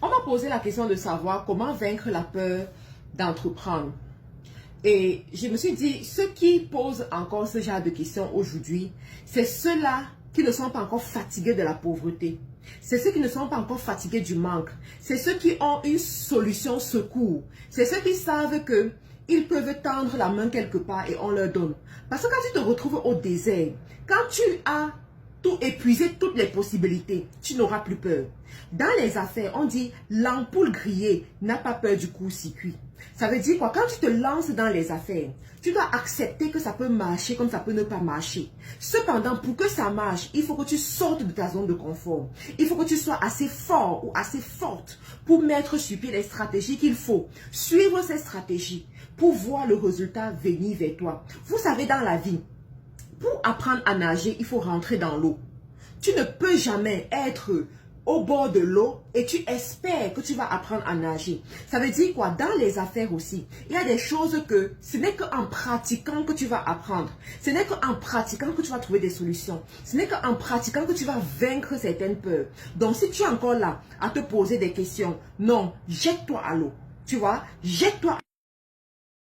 On m'a posé la question de savoir comment vaincre la peur d'entreprendre. Et je me suis dit, ceux qui posent encore ce genre de questions aujourd'hui, c'est ceux-là qui ne sont pas encore fatigués de la pauvreté. C'est ceux qui ne sont pas encore fatigués du manque. C'est ceux qui ont une solution secours. C'est ceux qui savent que ils peuvent tendre la main quelque part et on leur donne. Parce que quand tu te retrouves au désert, quand tu as tout épuisé, toutes les possibilités, tu n'auras plus peur. Dans les affaires, on dit l'ampoule grillée n'a pas peur du court-circuit. Ça veut dire quoi? Quand tu te lances dans les affaires, tu dois accepter que ça peut marcher comme ça peut ne pas marcher. Cependant, pour que ça marche, il faut que tu sortes de ta zone de confort. Il faut que tu sois assez fort ou assez forte pour mettre sur pied les stratégies qu'il faut. Suivre ces stratégies pour voir le résultat venir vers toi. Vous savez, dans la vie, pour apprendre à nager, il faut rentrer dans l'eau. Tu ne peux jamais être au bord de l'eau et tu espères que tu vas apprendre à nager. Ça veut dire quoi? Dans les affaires aussi, il y a des choses que ce n'est qu'en pratiquant que tu vas apprendre. Ce n'est qu'en pratiquant que tu vas trouver des solutions. Ce n'est qu'en pratiquant que tu vas vaincre certaines peurs. Donc si tu es encore là à te poser des questions, non, jette-toi à l'eau. Tu vois, jette-toi